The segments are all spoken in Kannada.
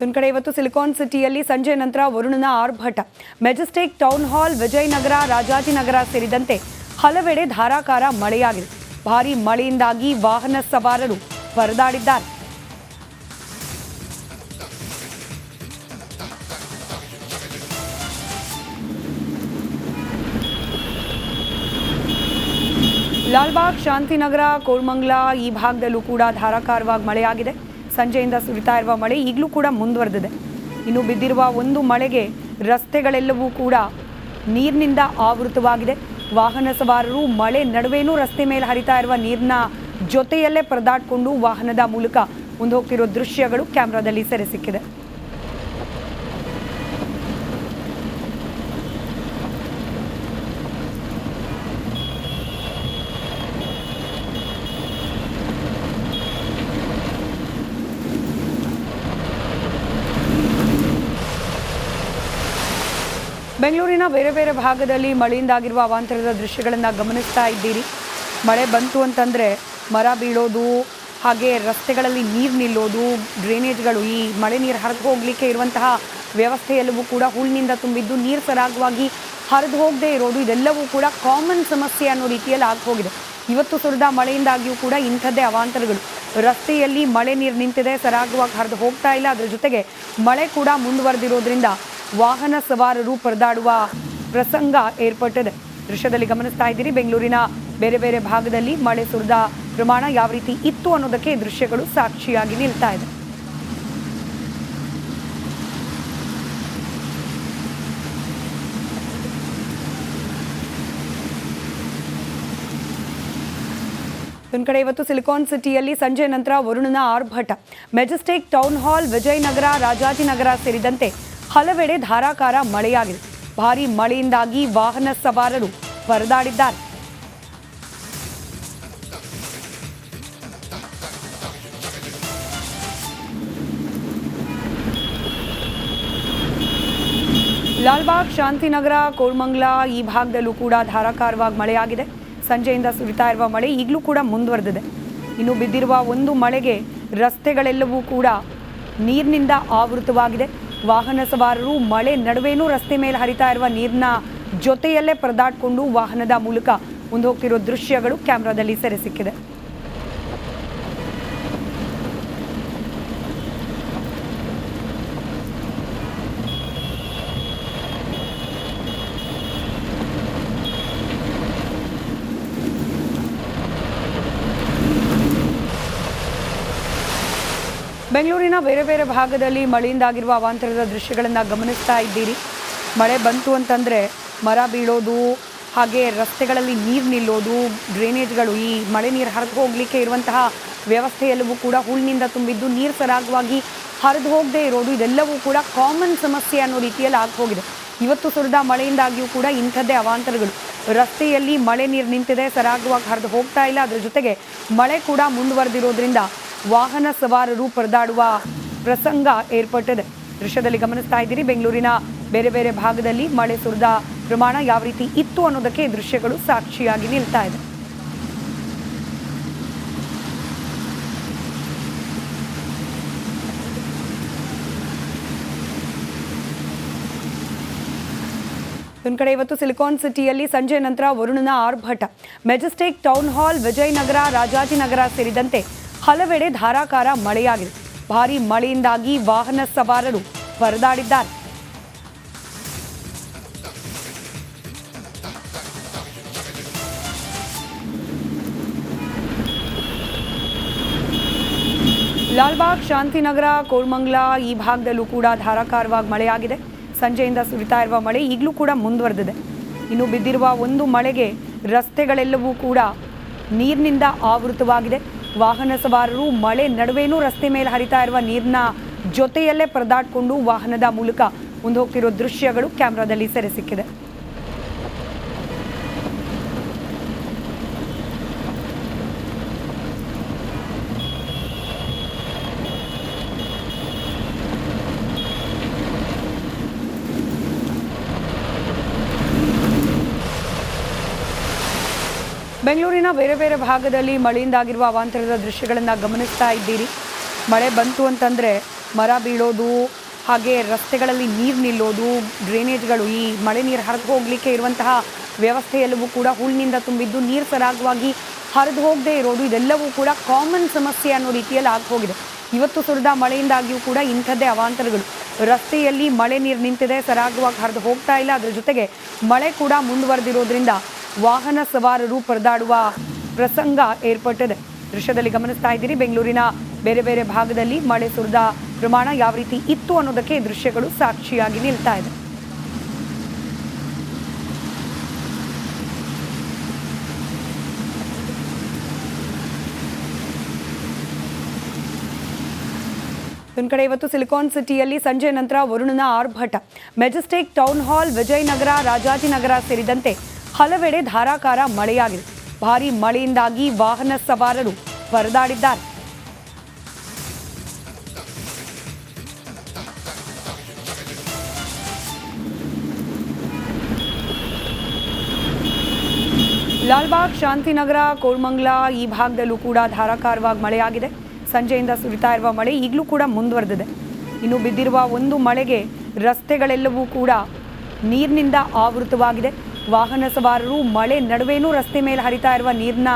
ಒಂದು ಕಡೆ ಇವತ್ತು ಸಿಲಿಕಾನ್ ಸಿಟಿಯಲ್ಲಿ ಸಂಜೆ ನಂತರ ವರುಣನ ಆರ್ಭಟ. Majestic, town hall, Vijayanagara, Rajajinagar ಸೇರಿದಂತೆ ಹಲವೆಡೆ ಧಾರಾಕಾರ ಮಳೆಯಾಗಿದೆ. ಭಾರೀ ಮಳೆಯಿಂದಾಗಿ ವಾಹನ ಸವಾರರು ಪರದಾಡಿದ್ದಾರೆ. ಲಾಲ್ಬಾಗ್, ಶಾಂತಿನಗರ, ಕೋರಮಂಗಲ ಈ ಭಾಗದಲ್ಲೂ ಕೂಡ ಧಾರಾಕಾರವಾಗಿ ಮಳೆಯಾಗಿದೆ. ಸಂಜೆಯಿಂದ ಸುರಿತಾ ಇರುವ ಮಳೆ ಈಗಲೂ ಕೂಡ ಮುಂದುವರೆದಿದೆ. ಇನ್ನು ಬಿದ್ದಿರುವ ಒಂದು ಮಳೆಗೆ ರಸ್ತೆಗಳೆಲ್ಲವೂ ಕೂಡ ನೀರಿನಿಂದ ಆವೃತವಾಗಿದೆ. ವಾಹನ ಸವಾರರು ಮಳೆ ನಡುವೆನೂ ರಸ್ತೆ ಮೇಲೆ ಹರಿತಾ ಇರುವ ನೀರಿನ ಜೊತೆಯಲ್ಲೇ ಪರದಾಡಿಕೊಂಡು ವಾಹನದ ಮೂಲಕ ಮುಂದೆ ಹೋಗ್ತಿರೋ ದೃಶ್ಯಗಳು ಕ್ಯಾಮೆರಾದಲ್ಲಿ ಸೆರೆ ಸಿಕ್ಕಿದೆ. ಬೆಂಗಳೂರಿನ ಬೇರೆ ಬೇರೆ ಭಾಗದಲ್ಲಿ ಮಳೆಯಿಂದಾಗಿರುವ ಅವಾಂತರದ ದೃಶ್ಯಗಳನ್ನು ಗಮನಿಸ್ತಾ ಇದ್ದೀರಿ. ಮಳೆ ಬಂತು ಅಂತಂದರೆ ಮರ ಬೀಳೋದು, ಹಾಗೆ ರಸ್ತೆಗಳಲ್ಲಿ ನೀರು ನಿಲ್ಲೋದು, ಡ್ರೈನೇಜ್ಗಳು ಈ ಮಳೆ ನೀರು ಹರಿದು ಹೋಗಲಿಕ್ಕೆ ಇರುವಂತಹ ವ್ಯವಸ್ಥೆಯೆಲ್ಲವೂ ಕೂಡ ಹೂಳಿನಿಂದ ತುಂಬಿದ್ದು ನೀರು ಸರಾಗವಾಗಿ ಹರಿದು ಹೋಗದೇ ಇರೋದು, ಇದೆಲ್ಲವೂ ಕೂಡ ಕಾಮನ್ ಸಮಸ್ಯೆ ಅನ್ನೋ ರೀತಿಯಲ್ಲಿ ಆಗೋಗಿದೆ. ಇವತ್ತು ಸುರಿದ ಮಳೆಯಿಂದಾಗಿಯೂ ಕೂಡ ಇಂಥದ್ದೇ ಅವಾಂತರಗಳು. ರಸ್ತೆಯಲ್ಲಿ ಮಳೆ ನೀರು ನಿಂತಿದೆ, ಸರಾಗವಾಗಿ ಹರಿದು ಹೋಗ್ತಾ ಇಲ್ಲ. ಅದರ ಜೊತೆಗೆ ಮಳೆ ಕೂಡ ಮುಂದುವರೆದಿರೋದ್ರಿಂದ ವಾಹನ ಸವಾರರು ಪರದಾಡುವ ಪ್ರಸಂಗ ಏರ್ಪಟ್ಟಿದೆ. ದೃಶ್ಯದಲ್ಲಿ ಗಮನಿಸ್ತಾ ಇದ್ದೀರಿ, ಬೆಂಗಳೂರಿನ ಬೇರೆ ಬೇರೆ ಭಾಗದಲ್ಲಿ ಮಳೆ ಸುರಿದ ಪ್ರಮಾಣ ಯಾವ ರೀತಿ ಇತ್ತು ಅನ್ನೋದಕ್ಕೆ ಈ ದೃಶ್ಯಗಳು ಸಾಕ್ಷಿಯಾಗಿ ನಿಲ್ತಾ ಇದೆ. ಒಂದು ಕಡೆ ಇವತ್ತು ಸಿಲಿಕಾನ್ ಸಿಟಿಯಲ್ಲಿ ಸಂಜೆ ನಂತರ ವರುಣನ ಆರ್ಭಟ. Majestic, town hall, Vijayanagara, Rajajinagar ಸೇರಿದಂತೆ ಹಲವೆಡೆ ಧಾರಾಕಾರ ಮಳೆಯಾಗಿದೆ. ಭಾರೀ ಮಳೆಯಿಂದಾಗಿ ವಾಹನ ಸವಾರರು ಪರದಾಡಿದ್ದಾರೆ. ಲಾಲ್ಬಾಗ್, ಶಾಂತಿನಗರ, ಕೋರಮಂಗಲ ಈ ಭಾಗದಲ್ಲೂ ಕೂಡ ಧಾರಾಕಾರವಾಗಿ ಮಳೆಯಾಗಿದೆ. ಸಂಜೆಯಿಂದ ಸುರಿತಾ ಇರುವ ಮಳೆ ಈಗಲೂ ಕೂಡ ಮುಂದುವರೆದಿದೆ. ಇನ್ನು ಬಿದ್ದಿರುವ ಒಂದು ಮಳೆಗೆ ರಸ್ತೆಗಳೆಲ್ಲವೂ ಕೂಡ ನೀರಿನಿಂದ ಆವೃತವಾಗಿದೆ. ವಾಹನ ಸವಾರರು ಮಳೆ ನಡುವೆನೂ ರಸ್ತೆ ಮೇಲೆ ಹರಿತಾ ಇರುವ ನೀರಿನ ಜೊತೆಯಲ್ಲೇ ಪರದಾಡಿಕೊಂಡು ವಾಹನದ ಮೂಲಕ ಮುಂದೆ ಹೋಗ್ತಿರೋ ದೃಶ್ಯಗಳು ಕ್ಯಾಮೆರಾದಲ್ಲಿ ಸೆರೆ ಸಿಕ್ಕಿದೆ. ಬೆಂಗಳೂರಿನ ಬೇರೆ ಬೇರೆ ಭಾಗದಲ್ಲಿ ಮಳೆಯಿಂದಾಗಿರುವ ಅವಾಂತರದ ದೃಶ್ಯಗಳನ್ನು ಗಮನಿಸ್ತಾ ಇದ್ದೀರಿ. ಮಳೆ ಬಂತು ಅಂತಂದರೆ ಮರ ಬೀಳೋದು, ಹಾಗೆ ರಸ್ತೆಗಳಲ್ಲಿ ನೀರು ನಿಲ್ಲೋದು, ಡ್ರೈನೇಜ್ಗಳು ಈ ಮಳೆ ನೀರು ಹರಿದು ಹೋಗಲಿಕ್ಕೆ ಇರುವಂತಹ ವ್ಯವಸ್ಥೆಯೆಲ್ಲವೂ ಕೂಡ ಹೂಳಿನಿಂದ ತುಂಬಿದ್ದು ನೀರು ಸರಾಗವಾಗಿ ಹರಿದು ಹೋಗದೇ ಇರೋದು, ಇದೆಲ್ಲವೂ ಕೂಡ ಕಾಮನ್ ಸಮಸ್ಯೆ ಅನ್ನೋ ರೀತಿಯಲ್ಲಿ ಆಗೋಗಿದೆ. ಇವತ್ತು ಸುರಿದ ಮಳೆಯಿಂದಾಗಿಯೂ ಕೂಡ ಇಂಥದ್ದೇ ಅವಾಂತರಗಳು. ರಸ್ತೆಯಲ್ಲಿ ಮಳೆ ನೀರು ನಿಂತಿದೆ, ಸರಾಗವಾಗಿ ಹರಿದು ಹೋಗ್ತಾ ಇಲ್ಲ. ಅದರ ಜೊತೆಗೆ ಮಳೆ ಕೂಡ ಮುಂದುವರೆದಿರೋದ್ರಿಂದ ವಾಹನ ಸವಾರರು ಪರದಾಡುವ ಪ್ರಸಂಗ ಏರ್ಪಟ್ಟಿದೆ. ದೃಶ್ಯದಲ್ಲಿ ಗಮನಿಸ್ತಾ ಇದ್ದೀರಿ, ಬೆಂಗಳೂರಿನ ಬೇರೆ ಬೇರೆ ಭಾಗದಲ್ಲಿ ಮಳೆ ಸುರಿದ ಪ್ರಮಾಣ ಯಾವ ರೀತಿ ಇತ್ತು ಅನ್ನೋದಕ್ಕೆ ಈ ದೃಶ್ಯಗಳು ಸಾಕ್ಷಿಯಾಗಿ ನಿಲ್ತಾ ಇದೆ. ಒಂದು ಕಡೆ ಇವತ್ತು ಸಿಲಿಕಾನ್ ಸಿಟಿಯಲ್ಲಿ ಸಂಜೆ ನಂತರ ವರುಣನ ಆರ್ಭಟ. Majestic, town hall, Vijayanagara, Rajajinagar ಸೇರಿದಂತೆ ಹಲವೆಡೆ ಧಾರಾಕಾರ ಮಳೆಯಾಗಿದೆ. ಭಾರೀ ಮಳೆಯಿಂದಾಗಿ ವಾಹನ ಸವಾರರು ಪರದಾಡಿದ್ದಾರೆ. ಲಾಲ್ಬಾಗ್, ಶಾಂತಿನಗರ, ಕೋರಮಂಗಲ ಈ ಭಾಗದಲ್ಲೂ ಕೂಡ ಧಾರಾಕಾರವಾಗಿ ಮಳೆಯಾಗಿದೆ. ಸಂಜೆಯಿಂದ ಸುರಿತಾ ಇರುವ ಮಳೆ ಈಗಲೂ ಕೂಡ ಮುಂದುವರೆದಿದೆ. ಇನ್ನು ಬಿದ್ದಿರುವ ಒಂದು ಮಳೆಗೆ ರಸ್ತೆಗಳೆಲ್ಲವೂ ಕೂಡ ನೀರಿನಿಂದ ಆವೃತವಾಗಿದೆ. ವಾಹನ ಸವಾರರು ಮಳೆ ನಡುವೆನೂ ರಸ್ತೆ ಮೇಲೆ ಹರಿತಾ ಇರುವ ನೀರಿನ ಜೊತೆಯಲ್ಲೇ ಪರದಾಡಿಕೊಂಡು ವಾಹನದ ಮೂಲಕ ಮುಂದೆ ಹೋಗ್ತಿರೋ ದೃಶ್ಯಗಳು ಕ್ಯಾಮೆರಾದಲ್ಲಿ ಸೆರೆ ಸಿಕ್ಕಿದೆ. ಬೆಂಗಳೂರಿನ ಬೇರೆ ಬೇರೆ ಭಾಗದಲ್ಲಿ ಮಳೆಯಿಂದಾಗಿರುವ ಅವಾಂತರದ ದೃಶ್ಯಗಳನ್ನು ಗಮನಿಸ್ತಾ ಇದ್ದೀರಿ. ಮಳೆ ಬಂತು ಅಂತಂದರೆ ಮರ ಬೀಳೋದು, ಹಾಗೆ ರಸ್ತೆಗಳಲ್ಲಿ ನೀರು ನಿಲ್ಲೋದು, ಡ್ರೈನೇಜ್ಗಳು ಈ ಮಳೆ ನೀರು ಹರಿದು ಹೋಗಲಿಕ್ಕೆ ಇರುವಂತಹ ವ್ಯವಸ್ಥೆ ಎಲ್ಲವೂ ಕೂಡ ಹೂಳಿನಿಂದ ತುಂಬಿದ್ದು ನೀರು ಸರಾಗವಾಗಿ ಹರಿದು ಹೋಗದೇ ಇರೋದು, ಇದೆಲ್ಲವೂ ಕೂಡ ಕಾಮನ್ ಸಮಸ್ಯೆ ಅನ್ನೋ ರೀತಿಯಲ್ಲಿ ಹೋಗಿದೆ. ಇವತ್ತು ಸುರಿದ ಮಳೆಯಿಂದಾಗಿಯೂ ಕೂಡ ಇಂಥದ್ದೇ ಅವಾಂತರಗಳು. ರಸ್ತೆಯಲ್ಲಿ ಮಳೆ ನೀರು ನಿಂತಿದೆ, ಸರಾಗವಾಗಿ ಹರಿದು ಹೋಗ್ತಾ ಇಲ್ಲ. ಅದರ ಜೊತೆಗೆ ಮಳೆ ಕೂಡ ಮುಂದುವರೆದಿರೋದ್ರಿಂದ ವಾಹನ ಸವಾರರು ಪರದಾಡುವ ಪ್ರಸಂಗ ಏರ್ಪಟ್ಟಿದೆ. ದೃಶ್ಯದಲ್ಲಿ ಗಮನಿಸ್ತಾ ಇದ್ದೀರಿ, ಬೆಂಗಳೂರಿನ ಬೇರೆ ಬೇರೆ ಭಾಗದಲ್ಲಿ ಮಳೆ ಸುರಿದ ಪ್ರಮಾಣ ಯಾವ ರೀತಿ ಇತ್ತು ಅನ್ನೋದಕ್ಕೆ ಈ ದೃಶ್ಯಗಳು ಸಾಕ್ಷಿಯಾಗಿ ನಿಲ್ತಾ ಇದೆ. ಒಂದು ಕಡೆ ಇವತ್ತು ಸಿಲಿಕಾನ್ ಸಿಟಿಯಲ್ಲಿ ಸಂಜೆ ನಂತರ ವರುಣನ ಆರ್ಭಟ. Majestic, town hall, Vijayanagara, Rajajinagar ಸೇರಿದಂತೆ ಹಲವೆಡೆ ಧಾರಾಕಾರ ಮಳೆಯಾಗಿದೆ. ಭಾರೀ ಮಳೆಯಿಂದಾಗಿ ವಾಹನ ಸವಾರರು ಪರದಾಡಿದ್ದಾರೆ. ಲಾಲ್ಬಾಗ್, ಶಾಂತಿನಗರ, ಕೋರಮಂಗಲ ಈ ಭಾಗದಲ್ಲೂ ಕೂಡ ಧಾರಾಕಾರವಾಗಿ ಮಳೆಯಾಗಿದೆ. ಸಂಜೆಯಿಂದ ಸುರಿತಾ ಇರುವ ಮಳೆ ಈಗಲೂ ಕೂಡ ಮುಂದುವರೆದಿದೆ. ಇನ್ನು ಬಿದ್ದಿರುವ ಒಂದು ಮಳೆಗೆ ರಸ್ತೆಗಳೆಲ್ಲವೂ ಕೂಡ ನೀರಿನಿಂದ ಆವೃತವಾಗಿದೆ. ವಾಹನ ಸವಾರರು ಮಳೆ ನಡುವೆನೂ ರಸ್ತೆ ಮೇಲೆ ಹರಿತಾ ಇರುವ ನೀರಿನ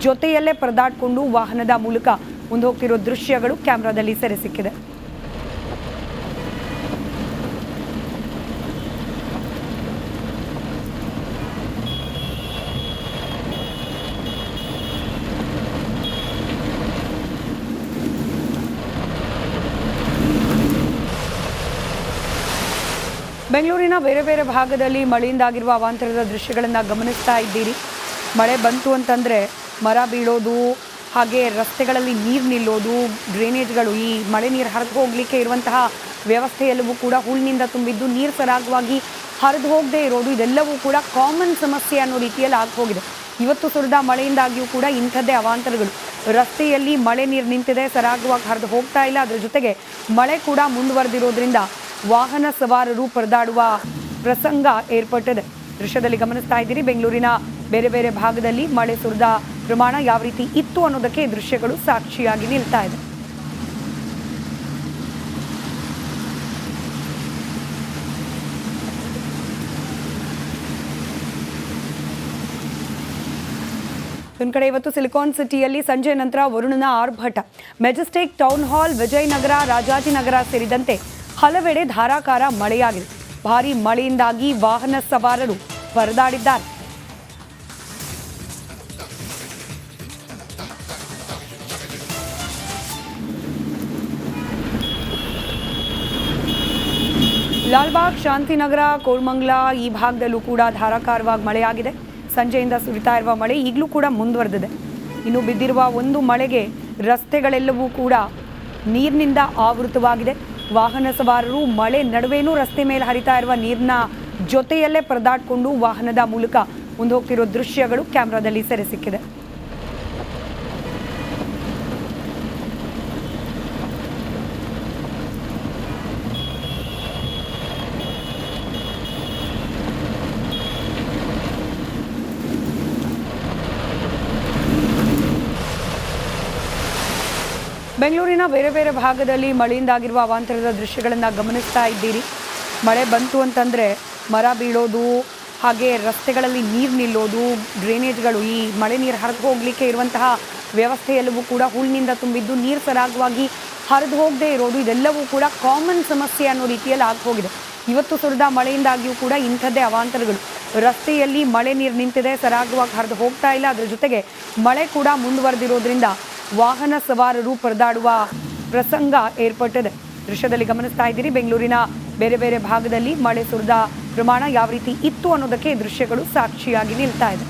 ಜೊತೆಯಲ್ಲೇ ಪರದಾಡಿಕೊಂಡು ವಾಹನದ ಮೂಲಕ ಮುಂದೆ ಹೋಗ್ತಿರೋ ದೃಶ್ಯಗಳು ಕ್ಯಾಮೆರಾದಲ್ಲಿ ಸೆರೆ ಸಿಕ್ಕಿದೆ. ಬೆಂಗಳೂರಿನ ಬೇರೆ ಬೇರೆ ಭಾಗದಲ್ಲಿ ಮಳೆಯಿಂದಾಗಿರುವ ಅವಾಂತರದ ದೃಶ್ಯಗಳನ್ನು ಗಮನಿಸ್ತಾ ಇದ್ದೀರಿ. ಮಳೆ ಬಂತು ಅಂತಂದರೆ ಮರ ಬೀಳೋದು, ಹಾಗೆ ರಸ್ತೆಗಳಲ್ಲಿ ನೀರು ನಿಲ್ಲೋದು, ಡ್ರೈನೇಜ್ಗಳು ಈ ಮಳೆ ನೀರು ಹರಿದು ಹೋಗಲಿಕ್ಕೆ ಇರುವಂತಹ ವ್ಯವಸ್ಥೆ ಎಲ್ಲವೂ ಕೂಡ ಹೂಳಿನಿಂದ ತುಂಬಿದ್ದು ನೀರು ಸರಾಗವಾಗಿ ಹರಿದು ಹೋಗದೇ ಇರೋದು, ಇದೆಲ್ಲವೂ ಕೂಡ ಕಾಮನ್ ಸಮಸ್ಯೆ ಅನ್ನೋ ರೀತಿಯಲ್ಲಿ ಹೋಗಿದೆ. ಇವತ್ತು ಸುರಿದ ಮಳೆಯಿಂದಾಗಿಯೂ ಕೂಡ ಇಂಥದ್ದೇ ಅವಾಂತರಗಳು. ರಸ್ತೆಯಲ್ಲಿ ಮಳೆ ನೀರು ನಿಂತಿದೆ, ಸರಾಗವಾಗಿ ಹರಿದು ಹೋಗ್ತಾ ಇಲ್ಲ. ಅದರ ಜೊತೆಗೆ ಮಳೆ ಕೂಡ ಮುಂದುವರೆದಿರೋದ್ರಿಂದ ವಾಹನ ಸವಾರರು ಪರದಾಡುವ ಪ್ರಸಂಗ ಏರ್ಪಟ್ಟಿದೆ. ದೃಶ್ಯದಲ್ಲಿ ಗಮನಿಸ್ತಾ ಇದ್ದೀರಿ, ಬೆಂಗಳೂರಿನ ಬೇರೆ ಬೇರೆ ಭಾಗದಲ್ಲಿ ಮಳೆ ಸುರಿದ ಪ್ರಮಾಣ ಯಾವ ರೀತಿ ಇತ್ತು ಅನ್ನೋದಕ್ಕೆ ಈ ದೃಶ್ಯಗಳು ಸಾಕ್ಷಿಯಾಗಿ ನಿಲ್ತಾ ಇದೆ. ಒಂದು ಕಡೆ ಇವತ್ತು ಸಿಲಿಕಾನ್ ಸಿಟಿಯಲ್ಲಿ ಸಂಜೆ ನಂತರ ವರುಣನ ಆರ್ಭಟ. Majestic, town hall, Vijayanagara, Rajajinagar ಸೇರಿದಂತೆ ಹಲವೆಡೆ ಧಾರಾಕಾರ ಮಳೆಯಾಗಿದೆ. ಭಾರೀ ಮಳೆಯಿಂದಾಗಿ ವಾಹನ ಸವಾರರು ಪರದಾಡಿದ್ದಾರೆ. ಲಾಲ್ಬಾಗ್, ಶಾಂತಿನಗರ, ಕೋರಮಂಗಲ ಈ ಭಾಗದಲ್ಲೂ ಕೂಡ ಧಾರಾಕಾರವಾಗಿ ಮಳೆಯಾಗಿದೆ. ಸಂಜೆಯಿಂದ ಸುರಿತಾ ಇರುವ ಮಳೆ ಈಗಲೂ ಕೂಡ ಮುಂದುವರೆದಿದೆ. ಇನ್ನು ಬಿದ್ದಿರುವ ಒಂದು ಮಳೆಗೆ ರಸ್ತೆಗಳೆಲ್ಲವೂ ಕೂಡ ನೀರಿನಿಂದ ಆವೃತವಾಗಿದೆ. ವಾಹನ ಸವಾರರು ಮಳೆ ನಡುವೆನೂ ರಸ್ತೆ ಮೇಲೆ ಹರಿತಾ ಇರುವ ನೀರಿನ ಜೊತೆಯಲ್ಲೇ ಪರದಾಡಿಕೊಂಡು ವಾಹನದ ಮೂಲಕ ಮುಂದೆ ಹೋಗ್ತಿರೋ ದೃಶ್ಯಗಳು ಕ್ಯಾಮೆರಾದಲ್ಲಿ ಸೆರೆ ಸಿಕ್ಕಿದೆ. ಬೆಂಗಳೂರಿನ ಬೇರೆ ಬೇರೆ ಭಾಗದಲ್ಲಿ ಮಳೆಯಿಂದಾಗಿರುವ ಅವಾಂತರದ ದೃಶ್ಯಗಳನ್ನು ಗಮನಿಸ್ತಾ ಇದ್ದೀರಿ. ಮಳೆ ಬಂತು ಅಂತಂದರೆ ಮರ ಬೀಳೋದು, ಹಾಗೆ ರಸ್ತೆಗಳಲ್ಲಿ ನೀರು ನಿಲ್ಲೋದು, ಡ್ರೈನೇಜ್ಗಳು ಈ ಮಳೆ ನೀರು ಹರಿದು ಹೋಗಲಿಕ್ಕೆ ಇರುವಂತಹ ವ್ಯವಸ್ಥೆ ಎಲ್ಲವೂ ಕೂಡ ಹೂಳಿನಿಂದ ತುಂಬಿದ್ದು ನೀರು ಸರಾಗವಾಗಿ ಹರಿದು ಹೋಗದೇ ಇರೋದು, ಇದೆಲ್ಲವೂ ಕೂಡ ಕಾಮನ್ ಸಮಸ್ಯೆ ಅನ್ನೋ ರೀತಿಯಲ್ಲಿ ಹೋಗಿದೆ. ಇವತ್ತು ಸುರಿದ ಮಳೆಯಿಂದಾಗಿಯೂ ಕೂಡ ಇಂಥದ್ದೇ ಅವಾಂತರಗಳು. ರಸ್ತೆಯಲ್ಲಿ ಮಳೆ ನೀರು ನಿಂತಿದೆ, ಸರಾಗವಾಗಿ ಹರಿದು ಹೋಗ್ತಾ ಇಲ್ಲ. ಅದರ ಜೊತೆಗೆ ಮಳೆ ಕೂಡ ಮುಂದುವರೆದಿರೋದ್ರಿಂದ ವಾಹನ ಸವಾರರು ಪರದಾಡುವ ಪ್ರಸಂಗ ಏರ್ಪಟ್ಟಿದೆ. ದೃಶ್ಯದಲ್ಲಿ ಗಮನಿಸ್ತಾ ಇದ್ದೀರಿ, ಬೆಂಗಳೂರಿನ ಬೇರೆ ಬೇರೆ ಭಾಗದಲ್ಲಿ ಮಳೆ ಸುರಿದ ಪ್ರಮಾಣ ಯಾವ ರೀತಿ ಇತ್ತು ಅನ್ನೋದಕ್ಕೆ ಈ ದೃಶ್ಯಗಳು ಸಾಕ್ಷಿಯಾಗಿ ನಿಲ್ತಾ ಇದೆ.